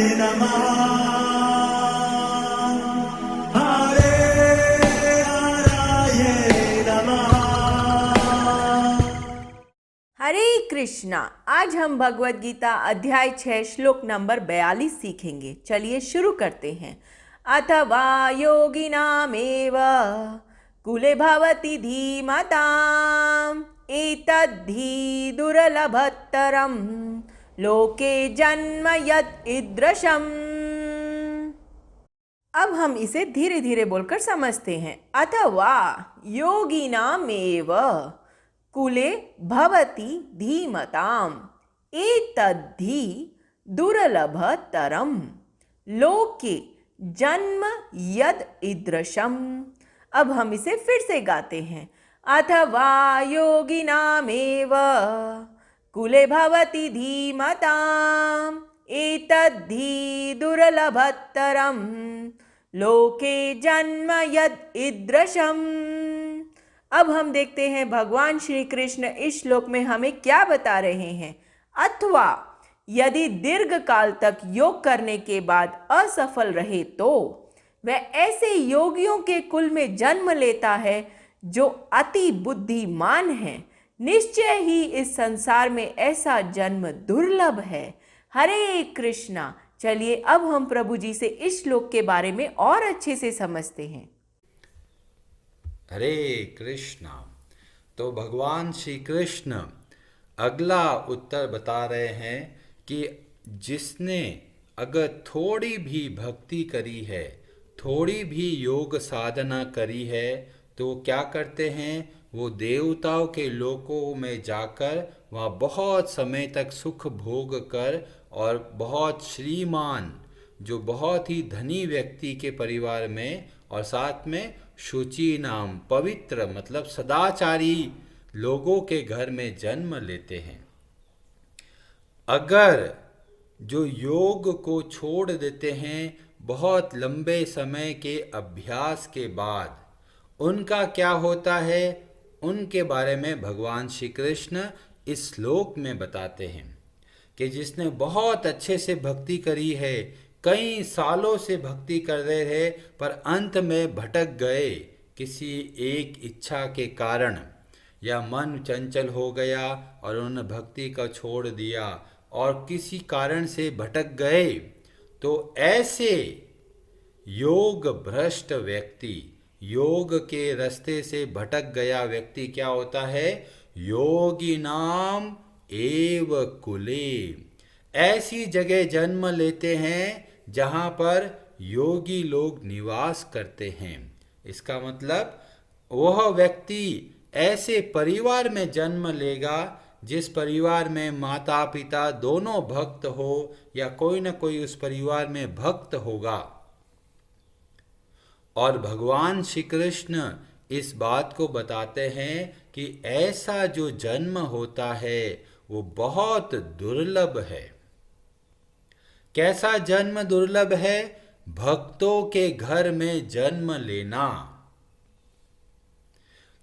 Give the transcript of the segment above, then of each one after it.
नमः हरे हराये नमः। हरे कृष्णा। आज हम भगवद गीता अध्याय 6 श्लोक नंबर 42 सीखेंगे। चलिए शुरू करते हैं। अथवा योगिनामेव कुले भवति धीमताम् एतद्धि दुर्लभतरं लोके जन्म यत् ईदृशम्। अब हम इसे धीरे धीरे बोलकर समझते हैं। अथवा योगिनामेव कुले भवति धीमताम् एतद्धि दुर्लभतरं लोके जन्म यद् ईदृशम्। अब हम इसे फिर से गाते हैं। अथवा योगिनामेव कुले भवति धीमताम् एतद्धि दुर्लभतरं लोके जन्म यद् ईदृशम्। अब हम देखते हैं भगवान श्री कृष्ण इस श्लोक में हमें क्या बता रहे हैं। अथवा यदि दीर्घ काल तक योग करने के बाद असफल रहे तो वह ऐसे योगियों के कुल में जन्म लेता है जो अति बुद्धिमान है। निश्चय ही इस संसार में ऐसा जन्म दुर्लभ है। हरे कृष्णा। चलिए अब हम प्रभु जी से इस श्लोक के बारे में और अच्छे से समझते हैं। हरे कृष्णा। तो भगवान श्री कृष्ण अगला उत्तर बता रहे हैं कि जिसने अगर थोड़ी भी भक्ति करी है, थोड़ी भी योग साधना करी है, तो क्या करते हैं, वो देवताओं के लोकों में जाकर वहाँ बहुत समय तक सुख भोग कर और बहुत श्रीमान, जो बहुत ही धनी व्यक्ति के परिवार में और साथ में शुचि नाम पवित्र मतलब सदाचारी लोगों के घर में जन्म लेते हैं। अगर जो योग को छोड़ देते हैं बहुत लंबे समय के अभ्यास के बाद, उनका क्या होता है, उनके बारे में भगवान श्री कृष्ण इस श्लोक में बताते हैं कि जिसने बहुत अच्छे से भक्ति करी है, कई सालों से भक्ति कर रहे थे, पर अंत में भटक गए किसी एक इच्छा के कारण, या मन चंचल हो गया और उन्होंने भक्ति को छोड़ दिया और किसी कारण से भटक गए, तो ऐसे योग भ्रष्ट व्यक्ति, योग के रास्ते से भटक गया व्यक्ति क्या होता है, योगी नाम एव कुले, ऐसी जगह जन्म लेते हैं जहाँ पर योगी लोग निवास करते हैं। इसका मतलब वह व्यक्ति ऐसे परिवार में जन्म लेगा जिस परिवार में माता पिता दोनों भक्त हो या कोई न कोई उस परिवार में भक्त होगा। और भगवान श्री कृष्ण इस बात को बताते हैं कि ऐसा जो जन्म होता है वो बहुत दुर्लभ है। कैसा जन्म दुर्लभ है? भक्तों के घर में जन्म लेना।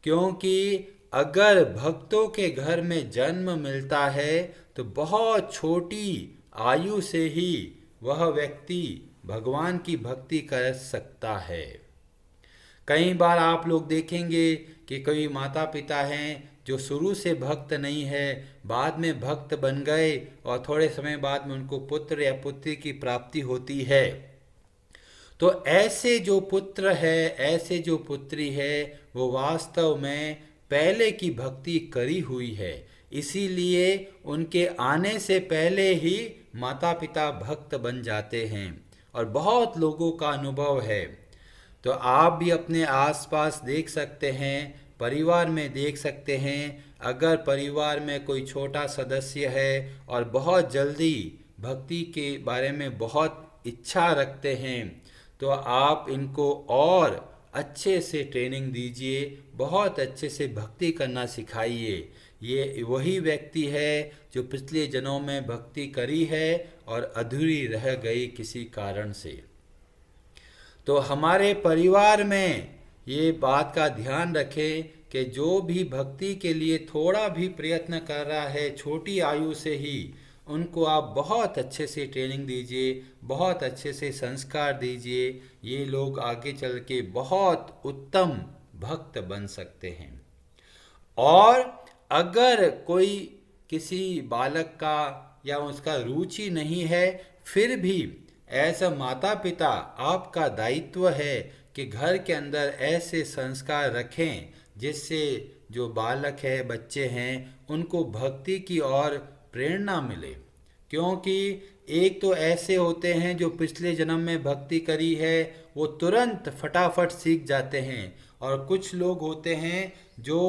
क्योंकि अगर भक्तों के घर में जन्म मिलता है तो बहुत छोटी आयु से ही वह व्यक्ति भगवान की भक्ति कर सकता है। कई बार आप लोग देखेंगे कि कोई माता पिता हैं जो शुरू से भक्त नहीं है, बाद में भक्त बन गए और थोड़े समय बाद में उनको पुत्र या पुत्री की प्राप्ति होती है। तो ऐसे जो पुत्र है, ऐसे जो पुत्री है, वो वास्तव में पहले की भक्ति करी हुई है, इसीलिए उनके आने से पहले ही माता पिता भक्त बन जाते हैं। और बहुत लोगों का अनुभव है, तो आप भी अपने आसपास देख सकते हैं, परिवार में देख सकते हैं। अगर परिवार में कोई छोटा सदस्य है और बहुत जल्दी भक्ति के बारे में बहुत इच्छा रखते हैं, तो आप इनको और अच्छे से ट्रेनिंग दीजिए, बहुत अच्छे से भक्ति करना सिखाइए। ये वही व्यक्ति है जो पिछले जन्मों में भक्ति करी है और अधूरी रह गई किसी कारण से। तो हमारे परिवार में ये बात का ध्यान रखें कि जो भी भक्ति के लिए थोड़ा भी प्रयत्न कर रहा है छोटी आयु से ही, उनको आप बहुत अच्छे से ट्रेनिंग दीजिए, बहुत अच्छे से संस्कार दीजिए, ये लोग आगे चल के बहुत उत्तम भक्त बन सकते हैं। और अगर कोई किसी बालक का या उसका रुचि नहीं है, फिर भी ऐसा माता पिता आपका दायित्व है कि घर के अंदर ऐसे संस्कार रखें जिससे जो बालक है, बच्चे हैं, उनको भक्ति की ओर प्रेरणा मिले। क्योंकि एक तो ऐसे होते हैं जो पिछले जन्म में भक्ति करी है, वो तुरंत फटाफट सीख जाते हैं, और कुछ लोग होते हैं जो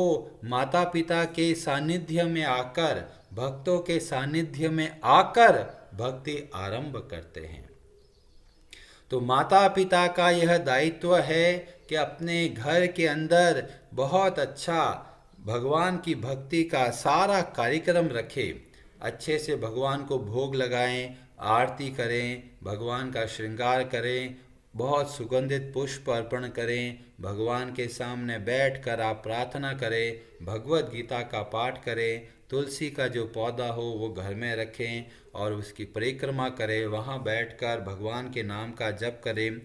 माता पिता के सानिध्य में आकर, भक्तों के सानिध्य में आकर भक्ति आरंभ करते हैं। तो माता पिता का यह दायित्व है कि अपने घर के अंदर बहुत अच्छा भगवान की भक्ति का सारा कार्यक्रम रखें, अच्छे से भगवान को भोग लगाएं, आरती करें, भगवान का श्रृंगार करें, बहुत सुगंधित पुष्प अर्पण करें, भगवान के सामने बैठकर आप प्रार्थना करें, भगवत गीता का पाठ करें, तुलसी का जो पौधा हो वो घर में रखें और उसकी परिक्रमा करें, वहाँ बैठकर भगवान के नाम का जप करें।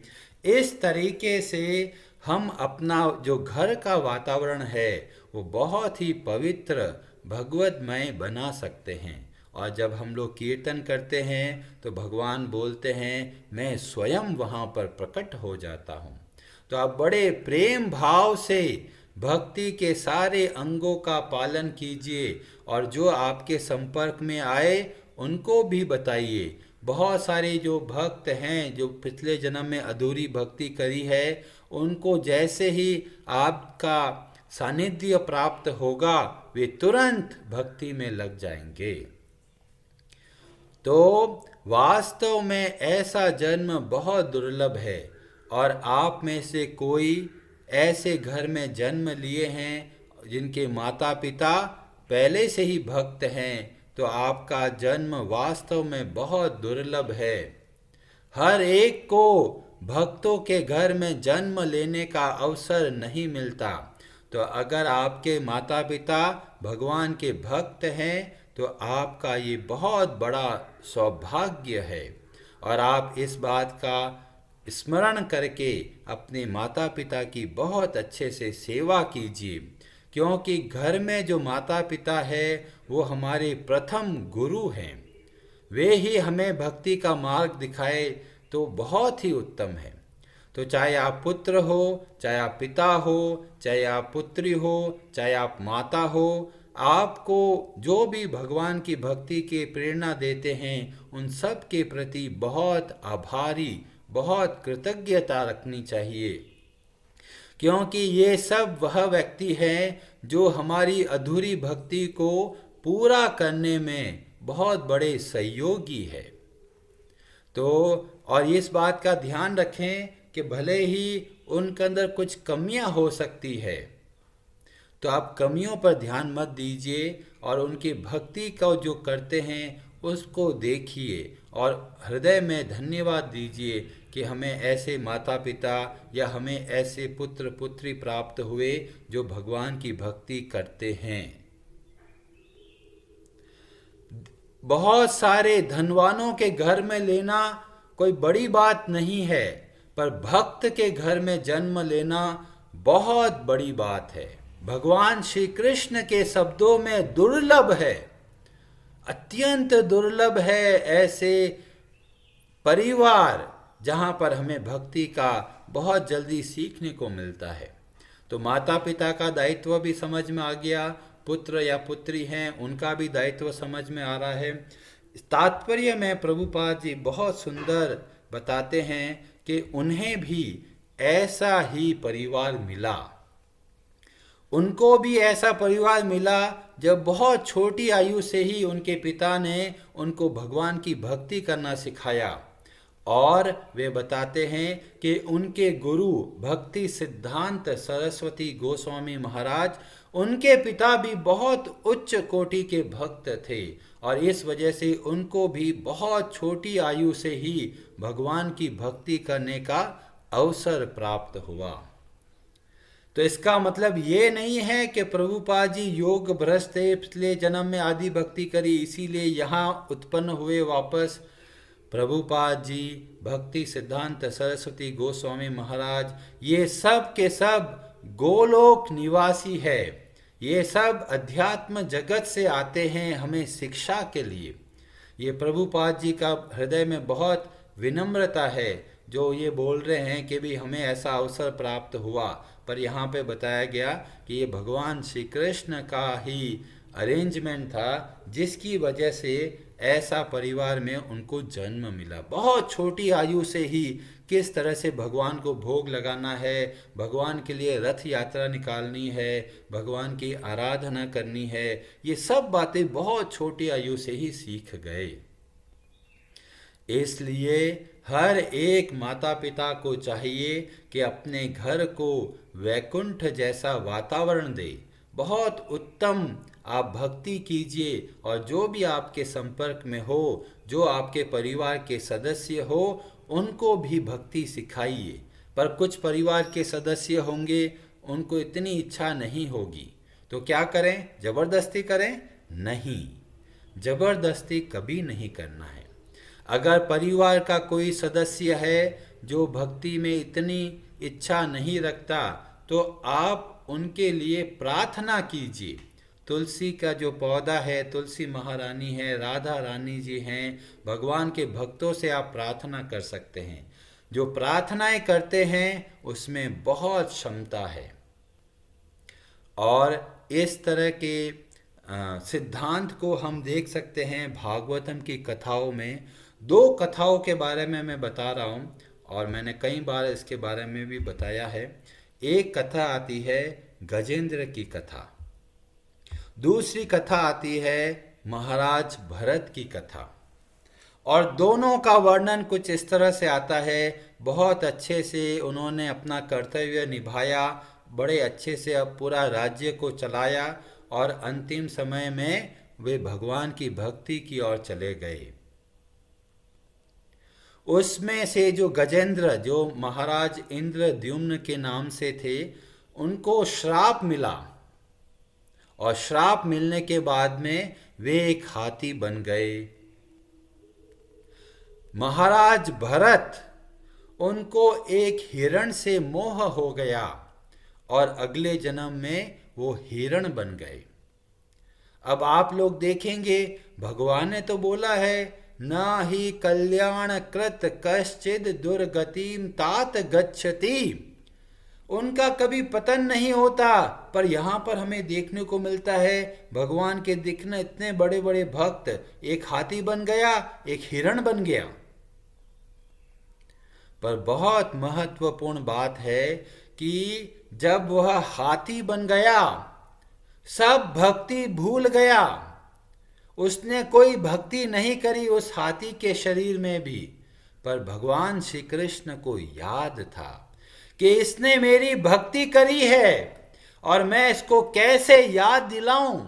इस तरीके से हम अपना जो घर का वातावरण है वो बहुत ही पवित्र भगवतमय बना सकते हैं। और जब हम लोग कीर्तन करते हैं तो भगवान बोलते हैं, मैं स्वयं वहाँ पर प्रकट हो जाता हूँ। तो आप बड़े प्रेम भाव से भक्ति के सारे अंगों का पालन कीजिए, और जो आपके संपर्क में आए उनको भी बताइए। बहुत सारे जो भक्त हैं जो पिछले जन्म में अधूरी भक्ति करी है, उनको जैसे ही आपका सानिध्य प्राप्त होगा वे तुरंत भक्ति में लग जाएंगे। तो वास्तव में ऐसा जन्म बहुत दुर्लभ है, और आप में से कोई ऐसे घर में जन्म लिए हैं जिनके माता पिता पहले से ही भक्त हैं, तो आपका जन्म वास्तव में बहुत दुर्लभ है। हर एक को भक्तों के घर में जन्म लेने का अवसर नहीं मिलता। तो अगर आपके माता पिता भगवान के भक्त हैं तो आपका ये बहुत बड़ा सौभाग्य है, और आप इस बात का स्मरण करके अपने माता पिता की बहुत अच्छे से सेवा कीजिए। क्योंकि घर में जो माता पिता है वो हमारे प्रथम गुरु हैं, वे ही हमें भक्ति का मार्ग दिखाए तो बहुत ही उत्तम है। तो चाहे आप पुत्र हो, चाहे आप पिता हो, चाहे आप पुत्री हो, चाहे आप माता हो, आपको जो भी भगवान की भक्ति की प्रेरणा देते हैं उन सब के प्रति बहुत आभारी, बहुत कृतज्ञता रखनी चाहिए। क्योंकि ये सब वह व्यक्ति हैं जो हमारी अधूरी भक्ति को पूरा करने में बहुत बड़े सहयोगी है। तो और इस बात का ध्यान रखें कि भले ही उनके अंदर कुछ कमियां हो सकती है, तो आप कमियों पर ध्यान मत दीजिए, और उनकी भक्ति का जो करते हैं उसको देखिए और हृदय में धन्यवाद दीजिए कि हमें ऐसे माता पिता या हमें ऐसे पुत्र पुत्री प्राप्त हुए जो भगवान की भक्ति करते हैं। बहुत सारे धनवानों के घर में लेना कोई बड़ी बात नहीं है, पर भक्त के घर में जन्म लेना बहुत बड़ी बात है। भगवान श्री कृष्ण के शब्दों में दुर्लभ है, अत्यंत दुर्लभ है ऐसे परिवार जहाँ पर हमें भक्ति का बहुत जल्दी सीखने को मिलता है। तो माता पिता का दायित्व भी समझ में आ गया, पुत्र या पुत्री हैं उनका भी दायित्व समझ में आ रहा है। तात्पर्य में प्रभुपाद जी बहुत सुंदर बताते हैं कि उन्हें भी ऐसा ही परिवार मिला, उनको भी ऐसा परिवार मिला जब बहुत छोटी आयु से ही उनके पिता ने उनको भगवान की भक्ति करना सिखाया। और वे बताते हैं कि उनके गुरु भक्ति सिद्धांत सरस्वती गोस्वामी महाराज, उनके पिता भी बहुत उच्च कोटि के भक्त थे, और इस वजह से उनको भी बहुत छोटी आयु से ही भगवान की भक्ति करने का अवसर प्राप्त हुआ। तो इसका मतलब ये नहीं है कि प्रभुपाद जी योग भ्रष्ट थे, पिछले जन्म में आदि भक्ति करी इसीलिए यहाँ उत्पन्न हुए वापस। प्रभुपाद जी, भक्ति सिद्धांत सरस्वती गोस्वामी महाराज, ये सब के सब गोलोक निवासी है। ये सब अध्यात्म जगत से आते हैं हमें शिक्षा के लिए। ये प्रभुपाद जी का हृदय में बहुत विनम्रता है जो ये बोल रहे हैं कि भी हमें ऐसा अवसर प्राप्त हुआ। पर यहाँ पे बताया गया कि ये भगवान श्री कृष्ण का ही अरेंजमेंट था, जिसकी वजह से ऐसा परिवार में उनको जन्म मिला। बहुत छोटी आयु से ही किस तरह से भगवान को भोग लगाना है, भगवान के लिए रथ यात्रा निकालनी है, भगवान की आराधना करनी है, ये सब बातें बहुत छोटी आयु से ही सीख गए। इसलिए हर एक माता पिता को चाहिए कि अपने घर को वैकुंठ जैसा वातावरण दे। बहुत उत्तम आप भक्ति कीजिए और जो भी आपके संपर्क में हो, जो आपके परिवार के सदस्य हो, उनको भी भक्ति सिखाइए। पर कुछ परिवार के सदस्य होंगे उनको इतनी इच्छा नहीं होगी, तो क्या करें? जबरदस्ती करें? नहीं, जबरदस्ती कभी नहीं करना है। अगर परिवार का कोई सदस्य है जो भक्ति में इतनी इच्छा नहीं रखता, तो आप उनके लिए प्रार्थना कीजिए। तुलसी का जो पौधा है, तुलसी महारानी है, राधा रानी जी हैं, भगवान के भक्तों से आप प्रार्थना कर सकते हैं। जो प्रार्थनाएं करते हैं उसमें बहुत क्षमता है। और इस तरह के सिद्धांत को हम देख सकते हैं भागवतम की कथाओं में। 2 कथाओं के बारे में मैं बता रहा हूँ और मैंने कई बार इसके बारे में भी बताया है। एक कथा आती है गजेंद्र की कथा, दूसरी कथा आती है महाराज भरत की कथा। और दोनों का वर्णन कुछ इस तरह से आता है, बहुत अच्छे से उन्होंने अपना कर्तव्य निभाया, बड़े अच्छे से अब पूरा राज्य को चलाया और अंतिम समय में वे भगवान की भक्ति की ओर चले गए। उसमें से जो गजेंद्र, जो महाराज इंद्रद्युम्न के नाम से थे, उनको श्राप मिला और श्राप मिलने के बाद में वे एक हाथी बन गए। महाराज भरत, उनको एक हिरण से मोह हो गया और अगले जन्म में वो हिरण बन गए। अब आप लोग देखेंगे, भगवान ने तो बोला है न ही कल्याण कृत कश्चिद दुर्गतिम तात गच्छति, उनका कभी पतन नहीं होता। पर यहाँ पर हमें देखने को मिलता है भगवान के दिखने इतने बड़े बड़े भक्त, एक हाथी बन गया, एक हिरण बन गया। पर बहुत महत्वपूर्ण बात है कि जब वह हाथी बन गया, सब भक्ति भूल गया। उसने कोई भक्ति नहीं करी उस हाथी के शरीर में भी। पर भगवान श्री कृष्ण को याद था कि इसने मेरी भक्ति करी है और मैं इसको कैसे याद दिलाऊं।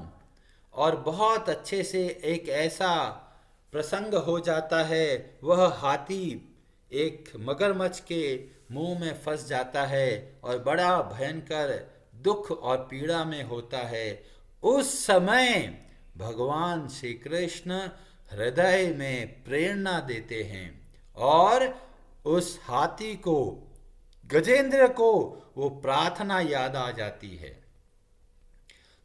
और बहुत अच्छे से एक ऐसा प्रसंग हो जाता है, वह हाथी एक मगरमच्छ के मुंह में फंस जाता है और बड़ा भयंकर दुख और पीड़ा में होता है। उस समय भगवान श्री कृष्ण हृदय में प्रेरणा देते हैं और उस हाथी को, गजेंद्र को, वो प्रार्थना याद आ जाती है।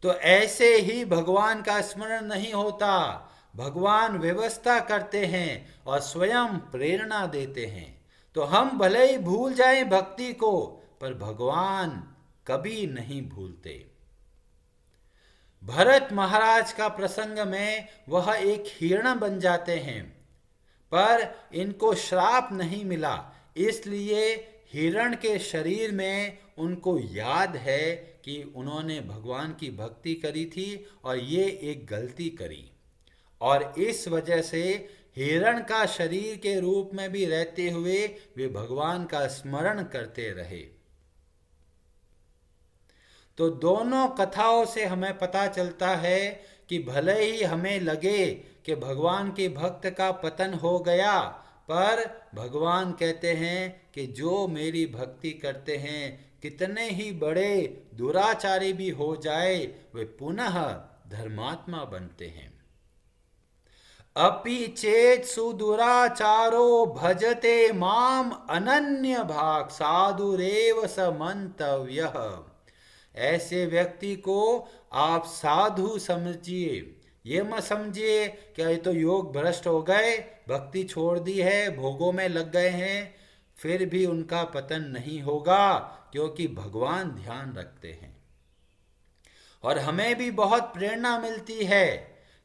तो ऐसे ही भगवान का स्मरण नहीं होता, भगवान व्यवस्था करते हैं और स्वयं प्रेरणा देते हैं। तो हम भले ही भूल जाएं भक्ति को, पर भगवान कभी नहीं भूलते। भरत महाराज का प्रसंग में वह एक हिरण बन जाते हैं, पर इनको श्राप नहीं मिला, इसलिए हिरण के शरीर में उनको याद है कि उन्होंने भगवान की भक्ति करी थी और ये एक गलती करी। और इस वजह से हिरण का शरीर के रूप में भी रहते हुए वे भगवान का स्मरण करते रहे। तो दोनों कथाओं से हमें पता चलता है कि भले ही हमें लगे कि भगवान के भक्त का पतन हो गया, पर भगवान कहते हैं कि जो मेरी भक्ति करते हैं, कितने ही बड़े दुराचारी भी हो जाए वे पुनः धर्मात्मा बनते हैं। अपि चेत सुदुराचारो भजते माम अनन्य भाग साधुरेव स मंतव्यः। ऐसे व्यक्ति को आप साधु समझिए, ये मत समझिए कि ये तो योग भ्रष्ट हो गए, भक्ति छोड़ दी है, भोगों में लग गए हैं, फिर भी उनका पतन नहीं होगा, क्योंकि भगवान ध्यान रखते हैं। और हमें भी बहुत प्रेरणा मिलती है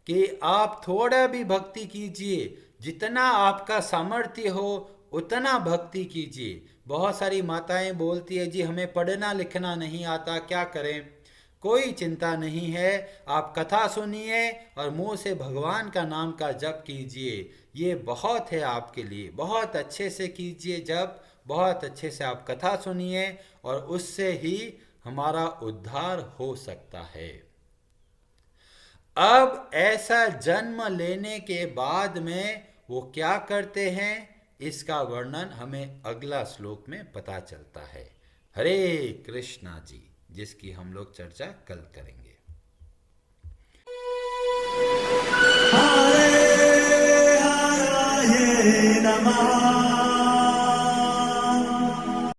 कि आप थोड़ा भी भक्ति कीजिए, जितना आपका सामर्थ्य हो उतना भक्ति कीजिए। बहुत सारी माताएं बोलती है जी हमें पढ़ना लिखना नहीं आता, क्या करें? कोई चिंता नहीं है, आप कथा सुनिए और मुंह से भगवान का नाम का जप कीजिए, ये बहुत है आपके लिए। बहुत अच्छे से कीजिए जप, बहुत अच्छे से आप कथा सुनिए और उससे ही हमारा उद्धार हो सकता है। अब ऐसा जन्म लेने के बाद में वो क्या करते हैं, इसका वर्णन हमें अगला श्लोक में पता चलता है। हरे कृष्णा जी, जिसकी हम लोग चर्चा कल करेंगे। हरे हराये नमः।